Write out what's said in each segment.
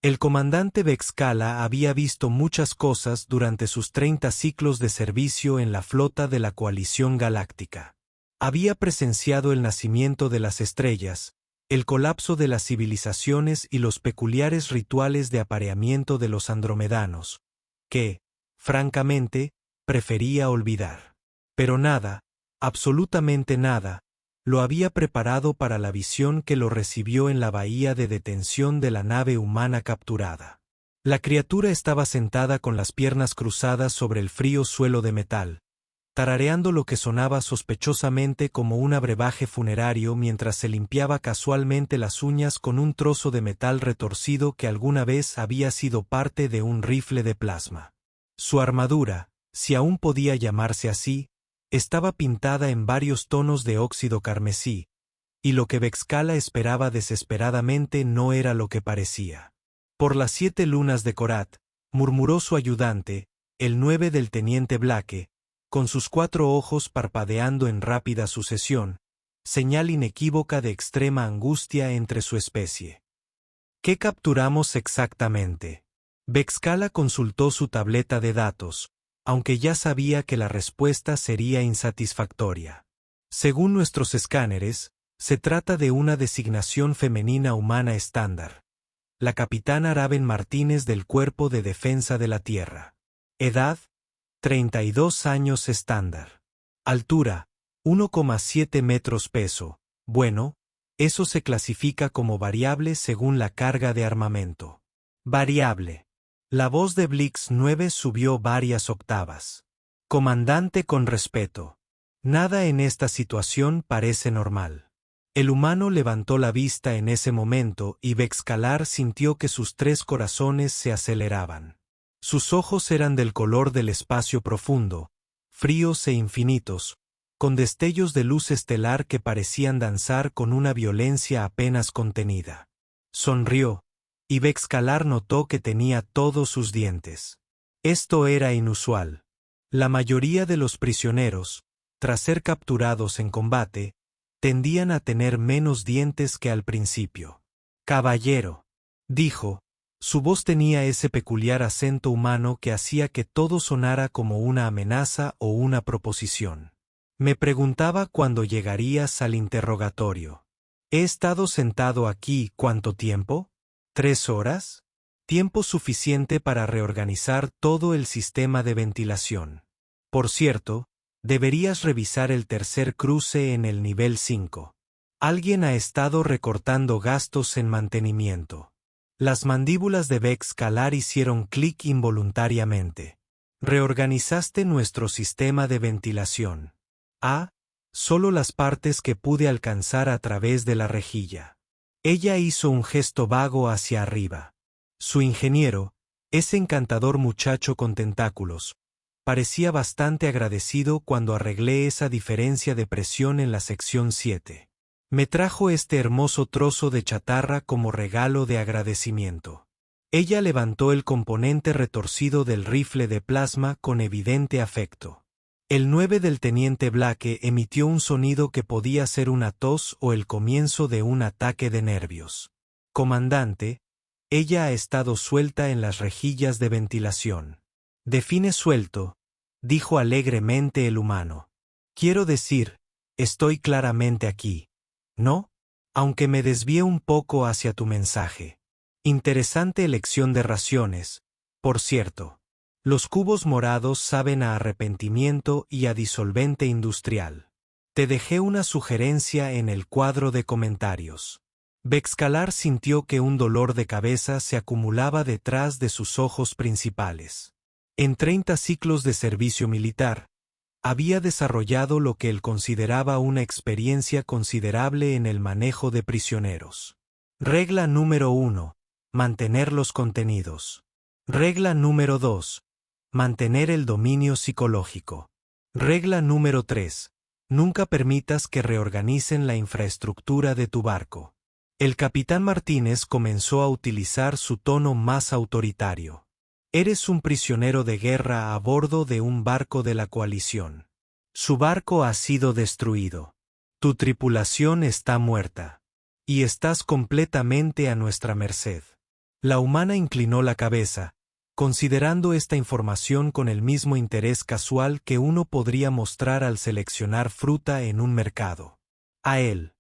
El comandante Bexcala había visto muchas cosas durante sus 30 ciclos de servicio en la flota de la Coalición Galáctica. Había presenciado el nacimiento de las estrellas, el colapso de las civilizaciones y los peculiares rituales de apareamiento de los andromedanos, que, francamente, prefería olvidar. Pero nada, absolutamente nada, lo había preparado para la visión que lo recibió en la bahía de detención de la nave humana capturada. La criatura estaba sentada con las piernas cruzadas sobre el frío suelo de metal, tarareando lo que sonaba sospechosamente como un brebaje funerario mientras se limpiaba casualmente las uñas con un trozo de metal retorcido que alguna vez había sido parte de un rifle de plasma. Su armadura, si aún podía llamarse así, estaba pintada en varios tonos de óxido carmesí, y lo que Bexcala esperaba desesperadamente no era lo que parecía. Por las 7 lunas de Korat, murmuró su ayudante, el 9 del teniente Blake, con sus 4 ojos parpadeando en rápida sucesión, señal inequívoca de extrema angustia entre su especie. ¿Qué capturamos exactamente? Bexcala consultó su tableta de datos, aunque ya sabía que la respuesta sería insatisfactoria. Según nuestros escáneres, se trata de una designación femenina humana estándar. La capitana Raven Martínez del Cuerpo de Defensa de la Tierra. Edad, 32 años estándar. Altura, 1,7 metros. Peso, bueno, eso se clasifica como variable según la carga de armamento. Variable. La voz de Blix 9 subió varias octavas. Comandante, con respeto. Nada en esta situación parece normal. El humano levantó la vista en ese momento y Bexcalar sintió que sus 3 corazones se aceleraban. Sus ojos eran del color del espacio profundo, fríos e infinitos, con destellos de luz estelar que parecían danzar con una violencia apenas contenida. Sonrió, y Bexcalar notó que tenía todos sus dientes. Esto era inusual. La mayoría de los prisioneros, tras ser capturados en combate, tendían a tener menos dientes que al principio. Caballero, dijo, su voz tenía ese peculiar acento humano que hacía que todo sonara como una amenaza o una proposición. Me preguntaba cuándo llegarías al interrogatorio. He estado sentado aquí, ¿cuánto tiempo? ¿3 horas? Tiempo suficiente para reorganizar todo el sistema de ventilación. Por cierto, deberías revisar el tercer cruce en el nivel 5. Alguien ha estado recortando gastos en mantenimiento. Las mandíbulas de Bexcalar hicieron clic involuntariamente. Reorganizaste nuestro sistema de ventilación. Solo las partes que pude alcanzar a través de la rejilla. Ella hizo un gesto vago hacia arriba. Su ingeniero, ese encantador muchacho con tentáculos, parecía bastante agradecido cuando arreglé esa diferencia de presión en la sección 7. Me trajo este hermoso trozo de chatarra como regalo de agradecimiento. Ella levantó el componente retorcido del rifle de plasma con evidente afecto. El 9 del teniente Blake emitió un sonido que podía ser una tos o el comienzo de un ataque de nervios. Comandante, ella ha estado suelta en las rejillas de ventilación. Define suelto, dijo alegremente el humano. Quiero decir, estoy claramente aquí. ¿No? Aunque me desvié un poco hacia tu mensaje. Interesante elección de raciones, por cierto. Los cubos morados saben a arrepentimiento y a disolvente industrial. Te dejé una sugerencia en el cuadro de comentarios. Bexcalar sintió que un dolor de cabeza se acumulaba detrás de sus ojos principales. En 30 ciclos de servicio militar, había desarrollado lo que él consideraba una experiencia considerable en el manejo de prisioneros. Regla número 1. Mantener los contenidos. Regla número 2. Mantener el dominio psicológico. Regla número 3. Nunca permitas que reorganicen la infraestructura de tu barco. El capitán Martínez comenzó a utilizar su tono más autoritario. Eres un prisionero de guerra a bordo de un barco de la coalición. Su barco ha sido destruido. Tu tripulación está muerta. Y estás completamente a nuestra merced. La humana inclinó la cabeza, considerando esta información con el mismo interés casual que uno podría mostrar al seleccionar fruta en un mercado. A él.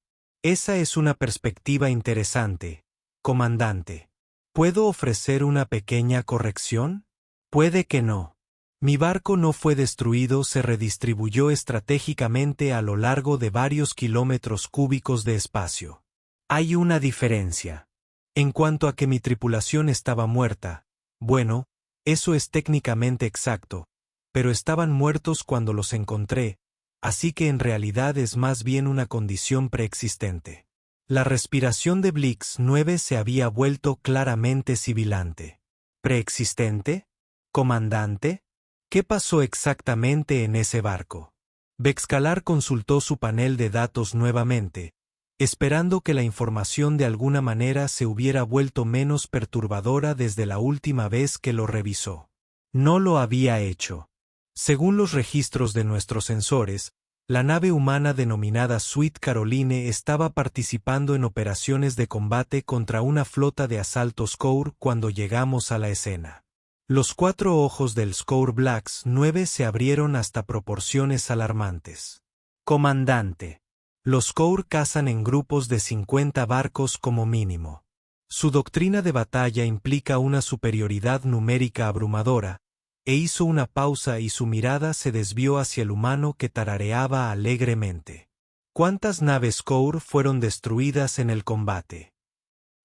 Esa es una perspectiva interesante, comandante. ¿Puedo ofrecer una pequeña corrección? Puede que no. Mi barco no fue destruido, se redistribuyó estratégicamente a lo largo de varios kilómetros cúbicos de espacio. Hay una diferencia. En cuanto a que mi tripulación estaba muerta, bueno, eso es técnicamente exacto, pero estaban muertos cuando los encontré, así que en realidad es más bien una condición preexistente. La respiración de Blix 9 se había vuelto claramente sibilante. ¿Preexistente? ¿Comandante? ¿Qué pasó exactamente en ese barco? Bexcalar consultó su panel de datos nuevamente, esperando que la información de alguna manera se hubiera vuelto menos perturbadora desde la última vez que lo revisó. No lo había hecho. Según los registros de nuestros sensores, la nave humana denominada Sweet Caroline estaba participando en operaciones de combate contra una flota de asalto Scour cuando llegamos a la escena. Los 4 ojos del Scour Blacks 9 se abrieron hasta proporciones alarmantes. Comandante. Los Scour cazan en grupos de 50 barcos como mínimo. Su doctrina de batalla implica una superioridad numérica abrumadora, e hizo una pausa y su mirada se desvió hacia el humano que tarareaba alegremente. ¿Cuántas naves Scour fueron destruidas en el combate?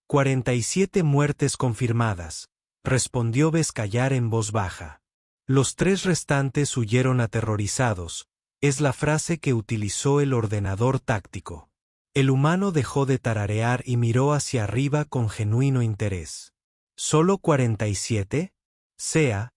47 muertes confirmadas, respondió Beskayar en voz baja. Los 3 restantes huyeron aterrorizados, es la frase que utilizó el ordenador táctico. El humano dejó de tararear y miró hacia arriba con genuino interés. ¿Solo 47? Sea.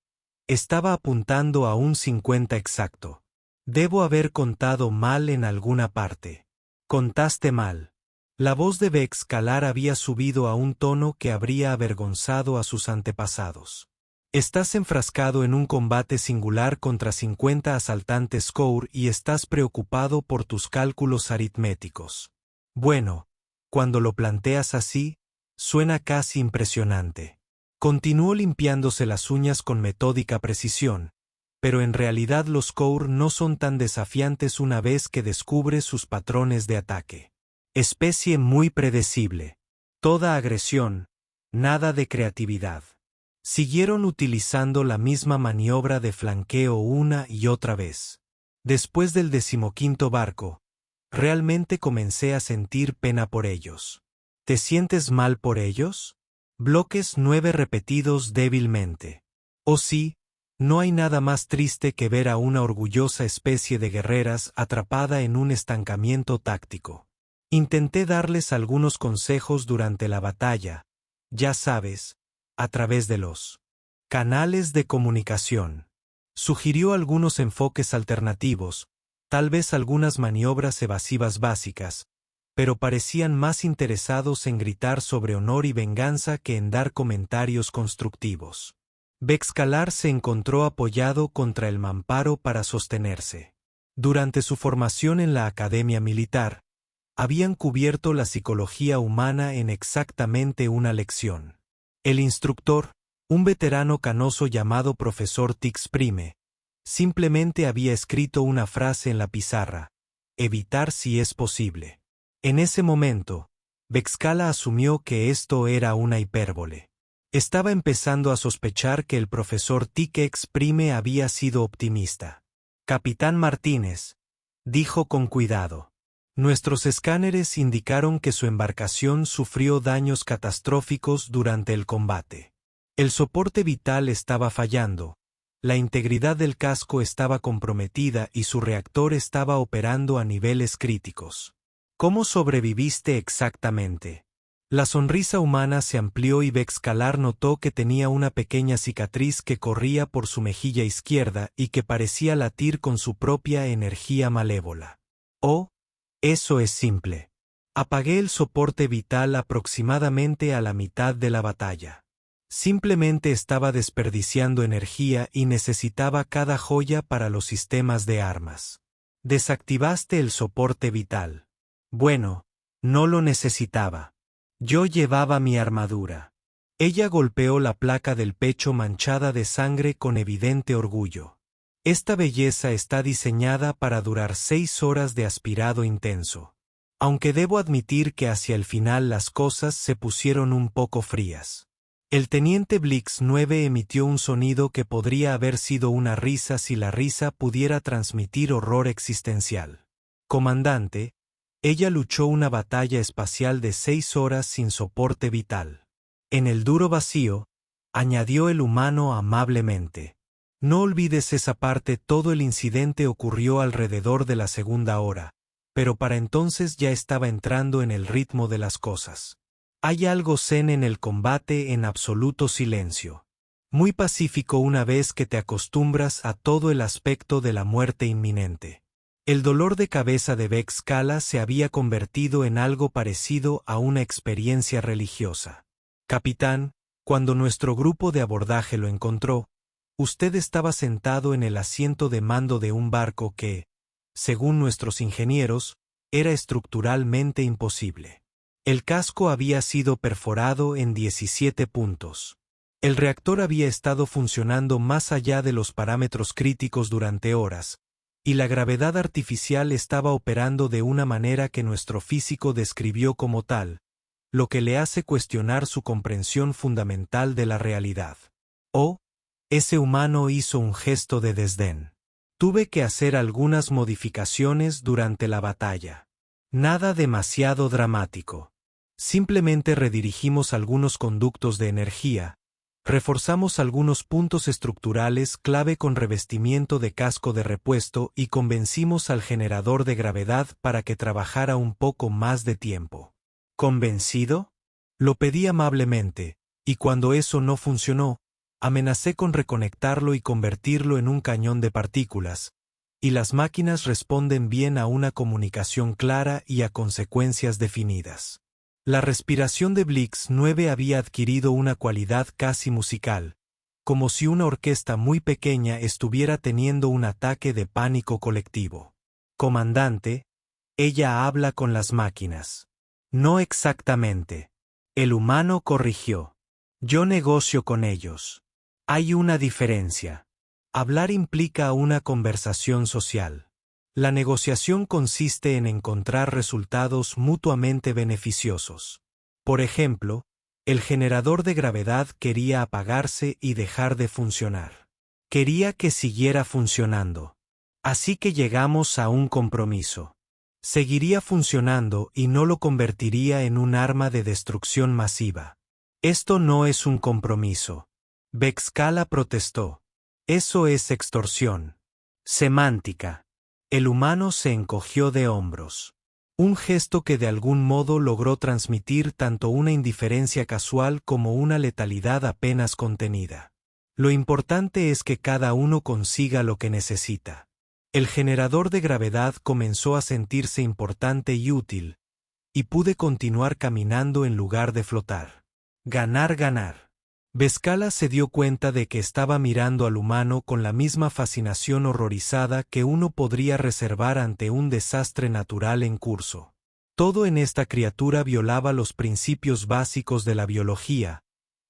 Estaba apuntando a un 50 exacto. Debo haber contado mal en alguna parte. Contaste mal. La voz de Bexcalar había subido a un tono que habría avergonzado a sus antepasados. Estás enfrascado en un combate singular contra 50 asaltantes Scour y estás preocupado por tus cálculos aritméticos. Bueno, cuando lo planteas así, suena casi impresionante. Continuó limpiándose las uñas con metódica precisión, pero en realidad los Scour no son tan desafiantes una vez que descubres sus patrones de ataque. Especie muy predecible. Toda agresión, nada de creatividad. Siguieron utilizando la misma maniobra de flanqueo una y otra vez. Después del 15º barco, realmente comencé a sentir pena por ellos. ¿Te sientes mal por ellos? Bloques 9 repetidos débilmente. Oh sí, no hay nada más triste que ver a una orgullosa especie de guerreras atrapada en un estancamiento táctico. Intenté darles algunos consejos durante la batalla, ya sabes, a través de los canales de comunicación. Sugirió algunos enfoques alternativos, tal vez algunas maniobras evasivas básicas, pero parecían más interesados en gritar sobre honor y venganza que en dar comentarios constructivos. Bexcalar se encontró apoyado contra el mamparo para sostenerse. Durante su formación en la academia militar, habían cubierto la psicología humana en exactamente una lección. El instructor, un veterano canoso llamado profesor Tix Prime, simplemente había escrito una frase en la pizarra: evitar si es posible. En ese momento, Bexcala asumió que esto era una hipérbole. Estaba empezando a sospechar que el profesor Tix Prime había sido optimista. Capitán Martínez, dijo con cuidado. Nuestros escáneres indicaron que su embarcación sufrió daños catastróficos durante el combate. El soporte vital estaba fallando, la integridad del casco estaba comprometida y su reactor estaba operando a niveles críticos. ¿Cómo sobreviviste exactamente? La sonrisa humana se amplió y Bexcalar notó que tenía una pequeña cicatriz que corría por su mejilla izquierda y que parecía latir con su propia energía malévola. Oh, eso es simple. Apagué el soporte vital aproximadamente a la mitad de la batalla. Simplemente estaba desperdiciando energía y necesitaba cada joya para los sistemas de armas. Desactivaste el soporte vital. Bueno, no lo necesitaba. Yo llevaba mi armadura. Ella golpeó la placa del pecho manchada de sangre con evidente orgullo. Esta belleza está diseñada para durar 6 horas de aspirado intenso. Aunque debo admitir que hacia el final las cosas se pusieron un poco frías. El teniente Blix 9 emitió un sonido que podría haber sido una risa si la risa pudiera transmitir horror existencial. Comandante, ella luchó una batalla espacial de 6 horas sin soporte vital. En el duro vacío, añadió el humano amablemente. No olvides esa parte, todo el incidente ocurrió alrededor de la segunda hora, pero para entonces ya estaba entrando en el ritmo de las cosas. Hay algo zen en el combate en absoluto silencio. Muy pacífico una vez que te acostumbras a todo el aspecto de la muerte inminente. El dolor de cabeza de Bexcala se había convertido en algo parecido a una experiencia religiosa. Capitán, cuando nuestro grupo de abordaje lo encontró, usted estaba sentado en el asiento de mando de un barco que, según nuestros ingenieros, era estructuralmente imposible. El casco había sido perforado en 17 puntos. El reactor había estado funcionando más allá de los parámetros críticos durante horas, y la gravedad artificial estaba operando de una manera que nuestro físico describió como tal, lo que le hace cuestionar su comprensión fundamental de la realidad. Oh, ese humano hizo un gesto de desdén. Tuve que hacer algunas modificaciones durante la batalla. Nada demasiado dramático. Simplemente redirigimos algunos conductos de energía, reforzamos algunos puntos estructurales clave con revestimiento de casco de repuesto y convencimos al generador de gravedad para que trabajara un poco más de tiempo. ¿Convencido? Lo pedí amablemente, y cuando eso no funcionó, amenacé con reconectarlo y convertirlo en un cañón de partículas, y las máquinas responden bien a una comunicación clara y a consecuencias definidas. La respiración de Blix 9 había adquirido una cualidad casi musical, como si una orquesta muy pequeña estuviera teniendo un ataque de pánico colectivo. Comandante, ella habla con las máquinas. No exactamente. El humano corrigió. Yo negocio con ellos. Hay una diferencia. Hablar implica una conversación social. La negociación consiste en encontrar resultados mutuamente beneficiosos. Por ejemplo, el generador de gravedad quería apagarse y dejar de funcionar. Quería que siguiera funcionando. Así que llegamos a un compromiso. Seguiría funcionando y no lo convertiría en un arma de destrucción masiva. Esto no es un compromiso. Bexcala protestó. Eso es extorsión. Semántica. El humano se encogió de hombros. Un gesto que de algún modo logró transmitir tanto una indiferencia casual como una letalidad apenas contenida. Lo importante es que cada uno consiga lo que necesita. El generador de gravedad comenzó a sentirse importante y útil, y pude continuar caminando en lugar de flotar. Ganar, ganar. Bexcala se dio cuenta de que estaba mirando al humano con la misma fascinación horrorizada que uno podría reservar ante un desastre natural en curso. Todo en esta criatura violaba los principios básicos de la biología,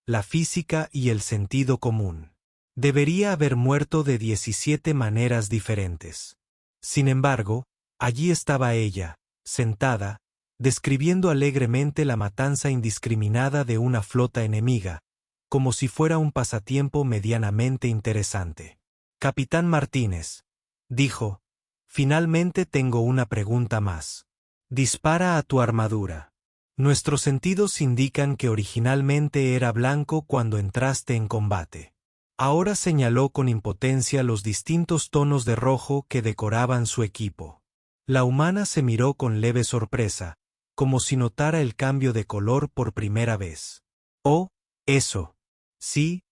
la física y el sentido común. Debería haber muerto de 17 maneras diferentes. Sin embargo, allí estaba ella, sentada, describiendo alegremente la matanza indiscriminada de una flota enemiga, como si fuera un pasatiempo medianamente interesante. Capitán Martínez, dijo, finalmente tengo una pregunta más. Dispara a tu armadura. Nuestros sentidos indican que originalmente era blanco cuando entraste en combate. Ahora señaló con impotencia los distintos tonos de rojo que decoraban su equipo. La humana se miró con leve sorpresa, como si notara el cambio de color por primera vez. Oh, eso. Sí,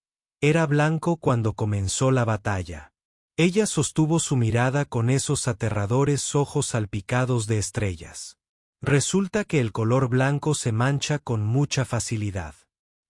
era blanco cuando comenzó la batalla. Ella sostuvo su mirada con esos aterradores ojos salpicados de estrellas. Resulta que el color blanco se mancha con mucha facilidad.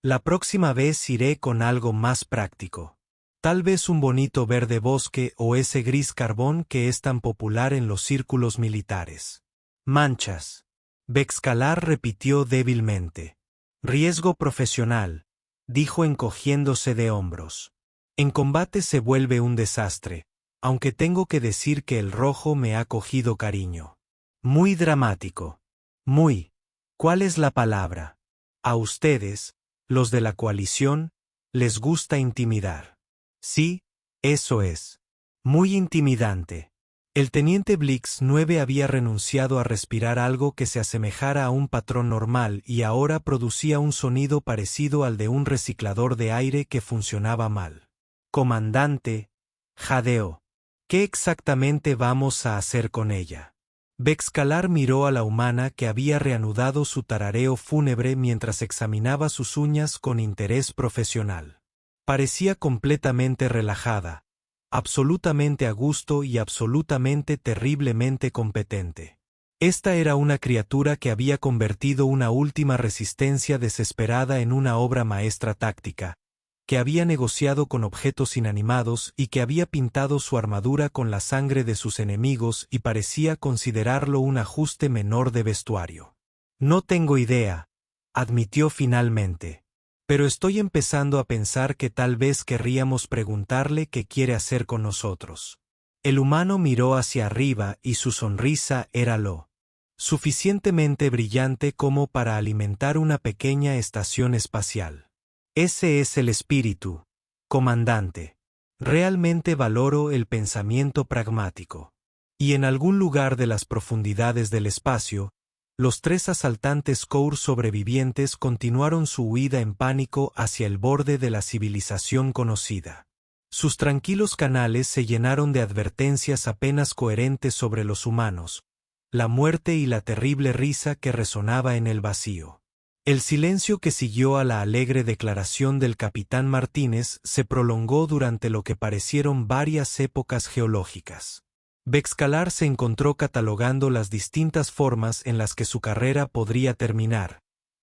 La próxima vez iré con algo más práctico. Tal vez un bonito verde bosque o ese gris carbón que es tan popular en los círculos militares. Manchas. Bexcala repitió débilmente. Riesgo profesional. dijo encogiéndose de hombros. En combate se vuelve un desastre, aunque tengo que decir que el rojo me ha cogido cariño. Muy dramático. Muy. ¿Cuál es la palabra? A ustedes, los de la coalición, les gusta intimidar. Sí, eso es. Muy intimidante. El teniente Blix 9 había renunciado a respirar algo que se asemejara a un patrón normal y ahora producía un sonido parecido al de un reciclador de aire que funcionaba mal. Comandante, jadeó. ¿Qué exactamente vamos a hacer con ella? Bexcalar miró a la humana que había reanudado su tarareo fúnebre mientras examinaba sus uñas con interés profesional. Parecía completamente relajada, absolutamente a gusto y absolutamente terriblemente competente. Esta era una criatura que había convertido una última resistencia desesperada en una obra maestra táctica, que había negociado con objetos inanimados y que había pintado su armadura con la sangre de sus enemigos y parecía considerarlo un ajuste menor de vestuario. No tengo idea, admitió finalmente. Pero estoy empezando a pensar que tal vez querríamos preguntarle qué quiere hacer con nosotros. El humano miró hacia arriba y su sonrisa era lo suficientemente brillante como para alimentar una pequeña estación espacial. Ese es el espíritu, comandante. Realmente valoro el pensamiento pragmático. Y en algún lugar de las profundidades del espacio, los 3 asaltantes Cour sobrevivientes continuaron su huida en pánico hacia el borde de la civilización conocida. Sus tranquilos canales se llenaron de advertencias apenas coherentes sobre los humanos, la muerte y la terrible risa que resonaba en el vacío. El silencio que siguió a la alegre declaración del capitán Martínez se prolongó durante lo que parecieron varias épocas geológicas. Bexcalar se encontró catalogando las distintas formas en las que su carrera podría terminar,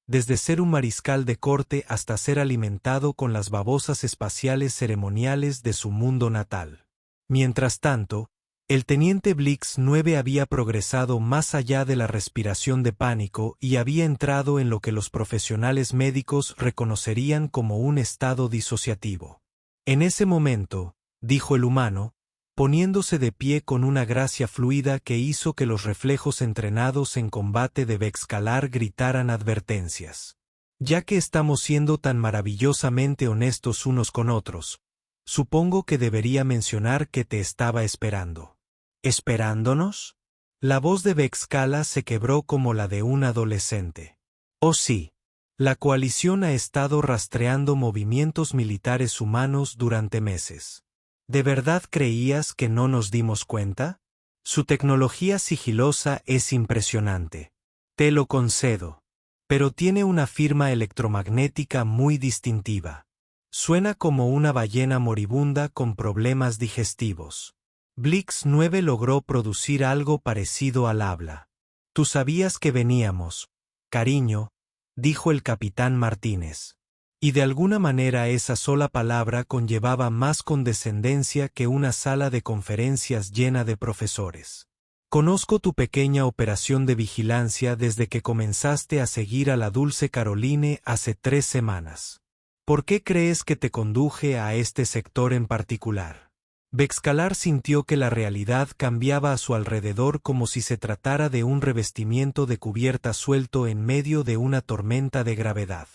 desde ser un mariscal de corte hasta ser alimentado con las babosas espaciales ceremoniales de su mundo natal. Mientras tanto, el teniente Blix 9 había progresado más allá de la respiración de pánico y había entrado en lo que los profesionales médicos reconocerían como un estado disociativo. En ese momento, dijo el humano, poniéndose de pie con una gracia fluida que hizo que los reflejos entrenados en combate de Bexcalar gritaran advertencias. Ya que estamos siendo tan maravillosamente honestos unos con otros, supongo que debería mencionar que te estaba esperando. ¿Esperándonos? La voz de Bexcala se quebró como la de un adolescente. Oh sí. La coalición ha estado rastreando movimientos militares humanos durante meses. ¿De verdad creías que no nos dimos cuenta? Su tecnología sigilosa es impresionante. Te lo concedo. Pero tiene una firma electromagnética muy distintiva. Suena como una ballena moribunda con problemas digestivos. Blix 9 logró producir algo parecido al habla. Tú sabías que veníamos, cariño, dijo el capitán Martínez. Y de alguna manera esa sola palabra conllevaba más condescendencia que una sala de conferencias llena de profesores. Conozco tu pequeña operación de vigilancia desde que comenzaste a seguir a la dulce Caroline hace 3 semanas. ¿Por qué crees que te conduje a este sector en particular? Bexcalar sintió que la realidad cambiaba a su alrededor como si se tratara de un revestimiento de cubierta suelto en medio de una tormenta de gravedad.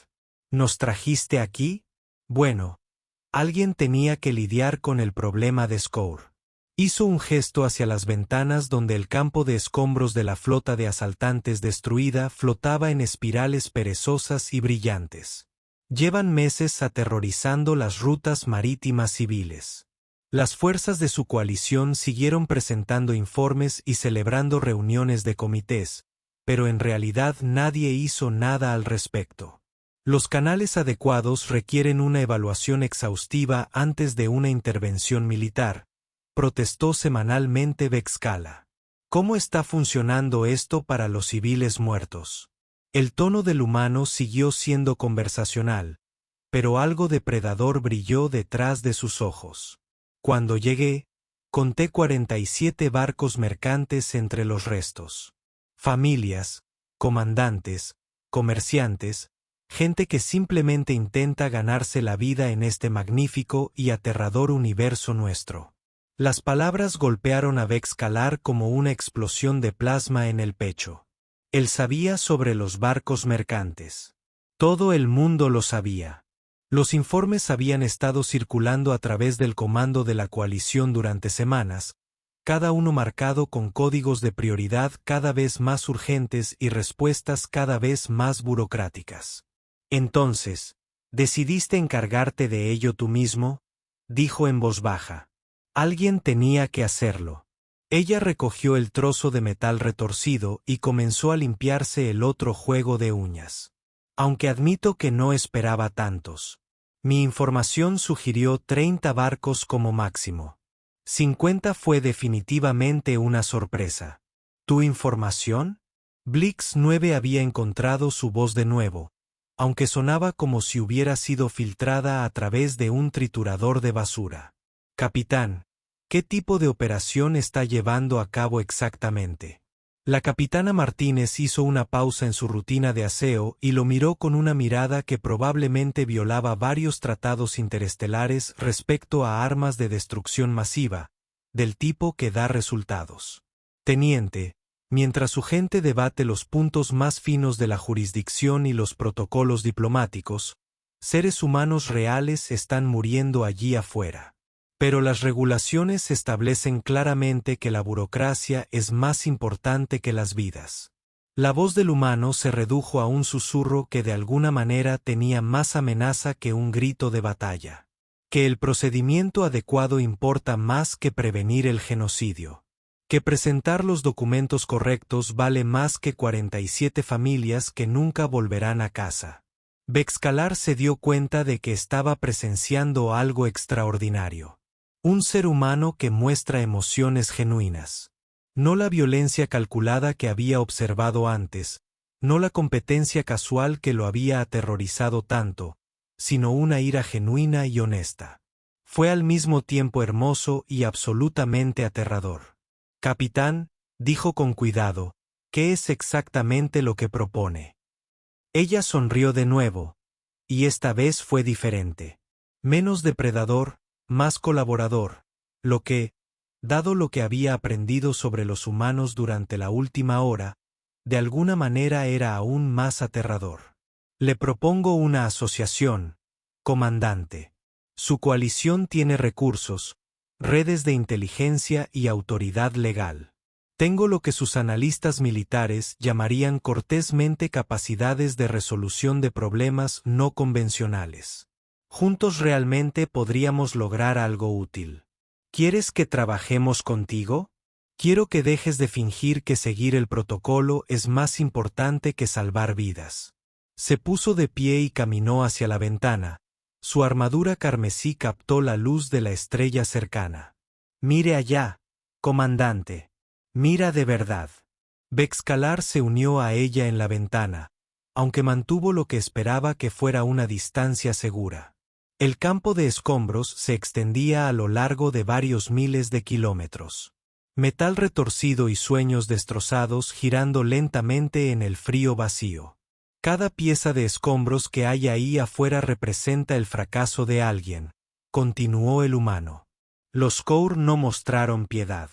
¿Nos trajiste aquí? Bueno, alguien tenía que lidiar con el problema de Scour. Hizo un gesto hacia las ventanas donde el campo de escombros de la flota de asaltantes destruida flotaba en espirales perezosas y brillantes. Llevan meses aterrorizando las rutas marítimas civiles. Las fuerzas de su coalición siguieron presentando informes y celebrando reuniones de comités, pero en realidad nadie hizo nada al respecto. Los canales adecuados requieren una evaluación exhaustiva antes de una intervención militar, protestó semanalmente Bexcala. ¿Cómo está funcionando esto para los civiles muertos? El tono del humano siguió siendo conversacional, pero algo depredador brilló detrás de sus ojos. Cuando llegué, conté 47 barcos mercantes entre los restos. Familias, comandantes, comerciantes, Gente que simplemente intenta ganarse la vida en este magnífico y aterrador universo nuestro. Las palabras golpearon a Bexcalar como una explosión de plasma en el pecho. Él sabía sobre los barcos mercantes. Todo el mundo lo sabía. Los informes habían estado circulando a través del comando de la coalición durante semanas, cada uno marcado con códigos de prioridad cada vez más urgentes y respuestas cada vez más burocráticas. Entonces, ¿decidiste encargarte de ello tú mismo?, dijo en voz baja. Alguien tenía que hacerlo. Ella recogió el trozo de metal retorcido y comenzó a limpiarse el otro juego de uñas. Aunque admito que no esperaba tantos. Mi información sugirió 30 barcos como máximo. 50 fue definitivamente una sorpresa. ¿Tu información? Blix 9 había encontrado su voz de nuevo, aunque sonaba como si hubiera sido filtrada a través de un triturador de basura. Capitán, ¿qué tipo de operación está llevando a cabo exactamente? La capitana Martínez hizo una pausa en su rutina de aseo y lo miró con una mirada que probablemente violaba varios tratados interestelares respecto a armas de destrucción masiva, del tipo que da resultados. Teniente, mientras su gente debate los puntos más finos de la jurisdicción y los protocolos diplomáticos, seres humanos reales están muriendo allí afuera. Pero las regulaciones establecen claramente que la burocracia es más importante que las vidas. La voz del humano se redujo a un susurro que de alguna manera tenía más amenaza que un grito de batalla. Que el procedimiento adecuado importa más que prevenir el genocidio. Que presentar los documentos correctos vale más que 47 familias que nunca volverán a casa. Bexcalar se dio cuenta de que estaba presenciando algo extraordinario. Un ser humano que muestra emociones genuinas. No la violencia calculada que había observado antes, no la competencia casual que lo había aterrorizado tanto, sino una ira genuina y honesta. Fue al mismo tiempo hermoso y absolutamente aterrador. Capitán, dijo con cuidado, ¿qué es exactamente lo que propone? Ella sonrió de nuevo, y esta vez fue diferente. Menos depredador, más colaborador, lo que, dado lo que había aprendido sobre los humanos durante la última hora, de alguna manera era aún más aterrador. Le propongo una asociación, comandante. Su coalición tiene recursos, redes de inteligencia y autoridad legal. Tengo lo que sus analistas militares llamarían cortésmente capacidades de resolución de problemas no convencionales. Juntos realmente podríamos lograr algo útil. ¿Quieres que trabajemos contigo? Quiero que dejes de fingir que seguir el protocolo es más importante que salvar vidas. Se puso de pie y caminó hacia la ventana. Su armadura carmesí captó la luz de la estrella cercana. Mire allá, comandante. Mira de verdad. Bexcalar se unió a ella en la ventana, aunque mantuvo lo que esperaba que fuera una distancia segura. El campo de escombros se extendía a lo largo de varios miles de kilómetros. Metal retorcido y sueños destrozados girando lentamente en el frío vacío. Cada pieza de escombros que hay ahí afuera representa el fracaso de alguien, continuó el humano. Los Cour no mostraron piedad.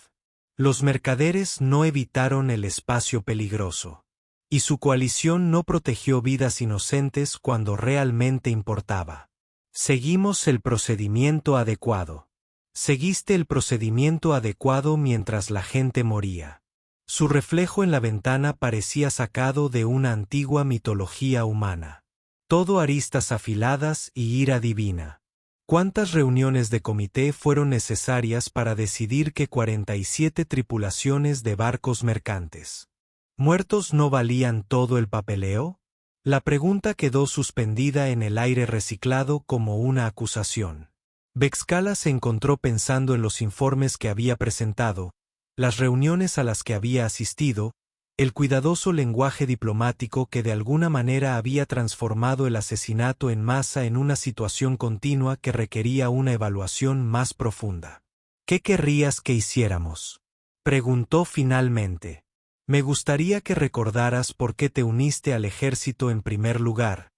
Los mercaderes no evitaron el espacio peligroso. Y su coalición no protegió vidas inocentes cuando realmente importaba. Seguimos el procedimiento adecuado. Seguiste el procedimiento adecuado mientras la gente moría. Su reflejo en la ventana parecía sacado de una antigua mitología humana. Todo aristas afiladas y ira divina. ¿Cuántas reuniones de comité fueron necesarias para decidir que 47 tripulaciones de barcos mercantes muertos no valían todo el papeleo? La pregunta quedó suspendida en el aire reciclado como una acusación. Bexcala se encontró pensando en los informes que había presentado, las reuniones a las que había asistido, el cuidadoso lenguaje diplomático que de alguna manera había transformado el asesinato en masa en una situación continua que requería una evaluación más profunda. ¿Qué querrías que hiciéramos?, preguntó finalmente. Me gustaría que recordaras por qué te uniste al ejército en primer lugar,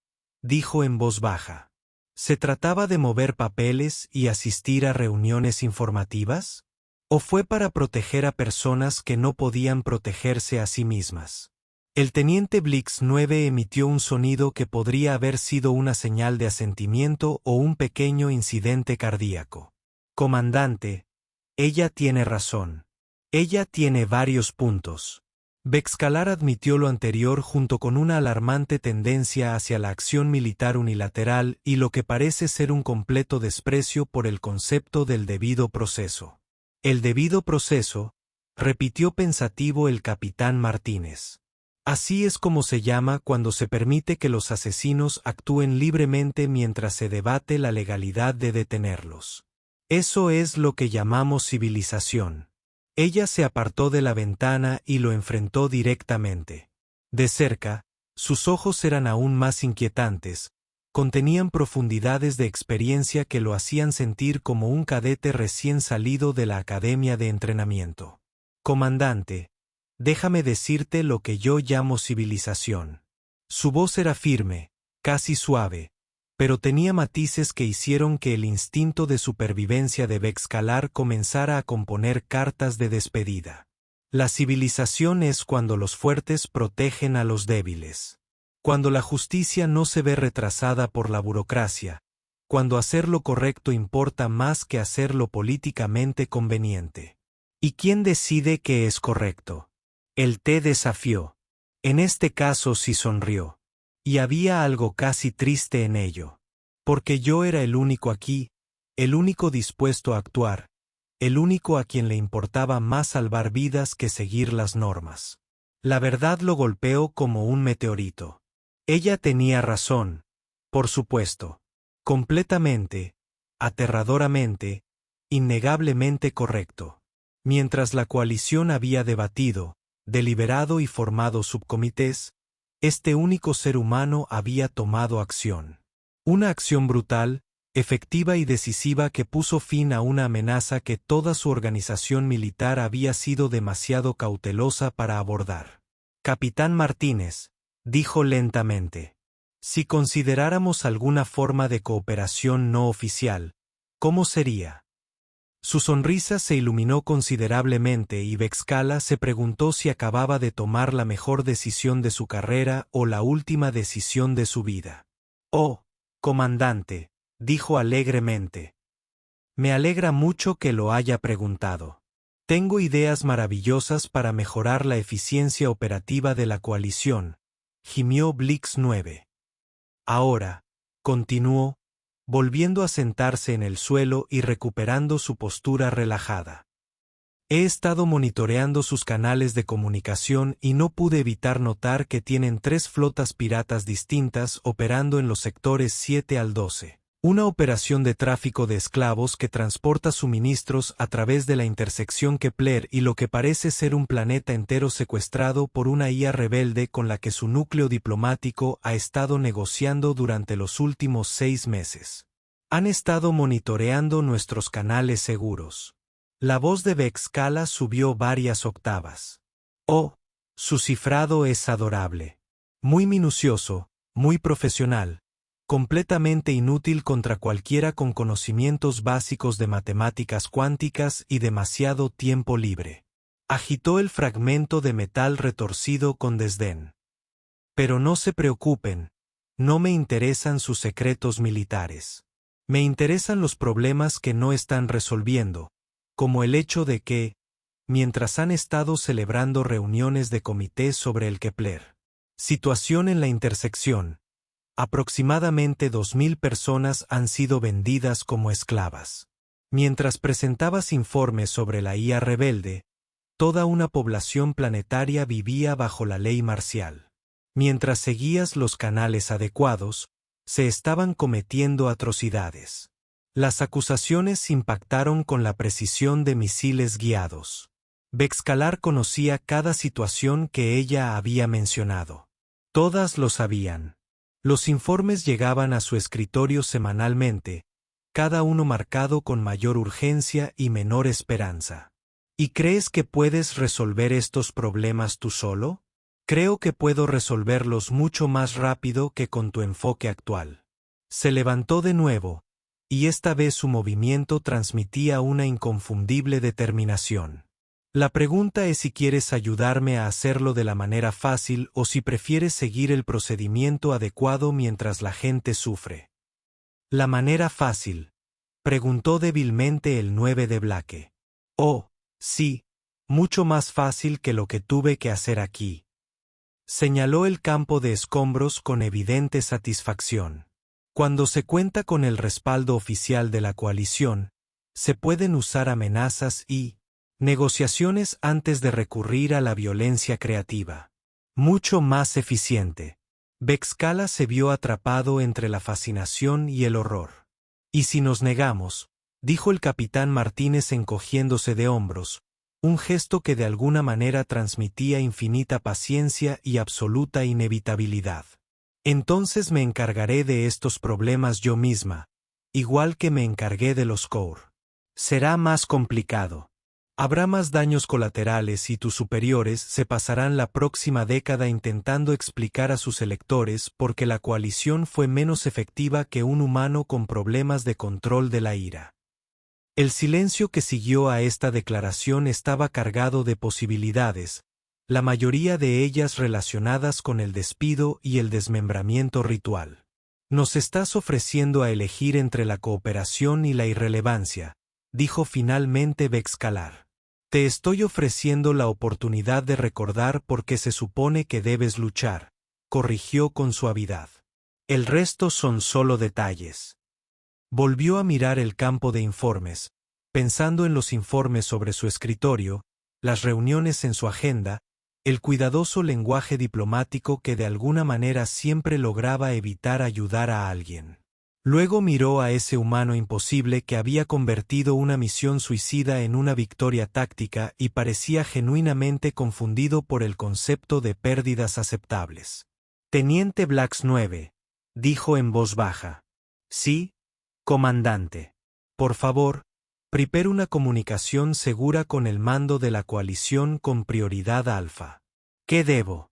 dijo en voz baja. ¿Se trataba de mover papeles y asistir a reuniones informativas? ¿O fue para proteger a personas que no podían protegerse a sí mismas? El teniente Blix 9 emitió un sonido que podría haber sido una señal de asentimiento o un pequeño incidente cardíaco. Comandante, ella tiene razón. Ella tiene varios puntos. Bexcalar admitió lo anterior junto con una alarmante tendencia hacia la acción militar unilateral y lo que parece ser un completo desprecio por el concepto del debido proceso. El debido proceso, repitió pensativo el capitán Martínez. Así es como se llama cuando se permite que los asesinos actúen libremente mientras se debate la legalidad de detenerlos. Eso es lo que llamamos civilización. Ella se apartó de la ventana y lo enfrentó directamente. De cerca, sus ojos eran aún más inquietantes, contenían profundidades de experiencia que lo hacían sentir como un cadete recién salido de la academia de entrenamiento. Comandante, déjame decirte lo que yo llamo civilización. Su voz era firme, casi suave, pero tenía matices que hicieron que el instinto de supervivencia de Bexcalar comenzara a componer cartas de despedida. La civilización es cuando los fuertes protegen a los débiles. Cuando la justicia no se ve retrasada por la burocracia. Cuando hacer lo correcto importa más que hacer lo políticamente conveniente. ¿Y quién decide qué es correcto? Él te desafió. En este caso sí sonrió. Y había algo casi triste en ello. Porque yo era el único aquí, el único dispuesto a actuar, el único a quien le importaba más salvar vidas que seguir las normas. La verdad lo golpeó como un meteorito. Ella tenía razón, por supuesto. Completamente, aterradoramente, innegablemente correcto. Mientras la coalición había debatido, deliberado y formado subcomités, este único ser humano había tomado acción. Una acción brutal, efectiva y decisiva que puso fin a una amenaza que toda su organización militar había sido demasiado cautelosa para abordar. Capitán Martínez, dijo lentamente, si consideráramos alguna forma de cooperación no oficial, ¿cómo sería? Su sonrisa se iluminó considerablemente y Bexcala se preguntó si acababa de tomar la mejor decisión de su carrera o la última decisión de su vida. Oh, comandante, dijo alegremente. Me alegra mucho que lo haya preguntado. Tengo ideas maravillosas para mejorar la eficiencia operativa de la coalición, gimió Blix 9. Ahora, continuó, volviendo a sentarse en el suelo y recuperando su postura relajada. He estado monitoreando sus canales de comunicación y no pude evitar notar que tienen 3 flotas piratas distintas operando en los sectores 7 al 12. Una operación de tráfico de esclavos que transporta suministros a través de la intersección Kepler y lo que parece ser un planeta entero secuestrado por una IA rebelde con la que su núcleo diplomático ha estado negociando durante los últimos 6 meses. Han estado monitoreando nuestros canales seguros. La voz de Bexcala subió varias octavas. Oh, su cifrado es adorable. Muy minucioso, muy profesional. Completamente inútil contra cualquiera con conocimientos básicos de matemáticas cuánticas y demasiado tiempo libre. Agitó el fragmento de metal retorcido con desdén. Pero no se preocupen, no me interesan sus secretos militares. Me interesan los problemas que no están resolviendo, como el hecho de que, mientras han estado celebrando reuniones de comité sobre el Kepler, situación en la intersección, aproximadamente 2000 personas han sido vendidas como esclavas. Mientras presentabas informes sobre la IA rebelde, toda una población planetaria vivía bajo la ley marcial. Mientras seguías los canales adecuados, se estaban cometiendo atrocidades. Las acusaciones impactaron con la precisión de misiles guiados. Bexcalar conocía cada situación que ella había mencionado. Todas lo sabían. Los informes llegaban a su escritorio semanalmente, cada uno marcado con mayor urgencia y menor esperanza. ¿Y crees que puedes resolver estos problemas tú solo? Creo que puedo resolverlos mucho más rápido que con tu enfoque actual. Se levantó de nuevo, y esta vez su movimiento transmitía una inconfundible determinación. La pregunta es si quieres ayudarme a hacerlo de la manera fácil o si prefieres seguir el procedimiento adecuado mientras la gente sufre. La manera fácil, preguntó débilmente el 9 de Blake. Oh, sí, mucho más fácil que lo que tuve que hacer aquí. Señaló el campo de escombros con evidente satisfacción. Cuando se cuenta con el respaldo oficial de la coalición, se pueden usar amenazas y negociaciones antes de recurrir a la violencia creativa. Mucho más eficiente. Bexcala se vio atrapado entre la fascinación y el horror. «¿Y si nos negamos?», dijo el capitán Martínez encogiéndose de hombros, un gesto que de alguna manera transmitía infinita paciencia y absoluta inevitabilidad. «Entonces me encargaré de estos problemas yo misma, igual que me encargué de los Cour. Será más complicado. Habrá más daños colaterales y tus superiores se pasarán la próxima década intentando explicar a sus electores por qué la coalición fue menos efectiva que un humano con problemas de control de la ira». El silencio que siguió a esta declaración estaba cargado de posibilidades, la mayoría de ellas relacionadas con el despido y el desmembramiento ritual. «Nos estás ofreciendo a elegir entre la cooperación y la irrelevancia», dijo finalmente Bexcalar. «Te estoy ofreciendo la oportunidad de recordar por qué se supone que debes luchar», corrigió con suavidad. «El resto son solo detalles». Volvió a mirar el campo de informes, pensando en los informes sobre su escritorio, las reuniones en su agenda, el cuidadoso lenguaje diplomático que de alguna manera siempre lograba evitar ayudar a alguien. Luego miró a ese humano imposible que había convertido una misión suicida en una victoria táctica y parecía genuinamente confundido por el concepto de pérdidas aceptables. «Teniente Blacks 9», dijo en voz baja. «Sí, comandante. Por favor, prepare una comunicación segura con el mando de la coalición con prioridad alfa». «¿Qué debo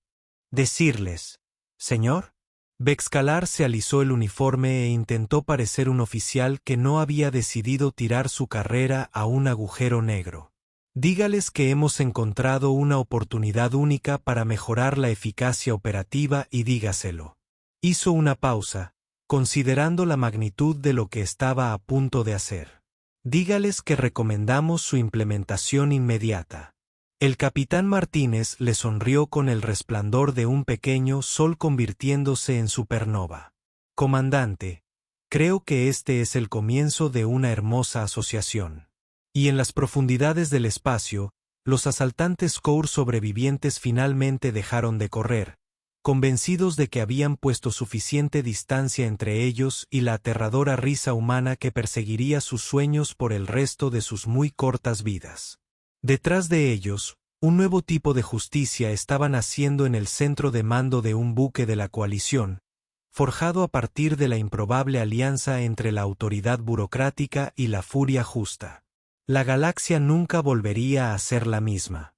decirles, señor?». Bexcalar se alisó el uniforme e intentó parecer un oficial que no había decidido tirar su carrera a un agujero negro. «Dígales que hemos encontrado una oportunidad única para mejorar la eficacia operativa y dígaselo». Hizo una pausa, considerando la magnitud de lo que estaba a punto de hacer. «Dígales que recomendamos su implementación inmediata». El capitán Martínez le sonrió con el resplandor de un pequeño sol convirtiéndose en supernova. «Comandante, creo que este es el comienzo de una hermosa asociación». Y en las profundidades del espacio, los asaltantes Cour sobrevivientes finalmente dejaron de correr, convencidos de que habían puesto suficiente distancia entre ellos y la aterradora risa humana que perseguiría sus sueños por el resto de sus muy cortas vidas. Detrás de ellos, un nuevo tipo de justicia estaba naciendo en el centro de mando de un buque de la coalición, forjado a partir de la improbable alianza entre la autoridad burocrática y la furia justa. La galaxia nunca volvería a ser la misma.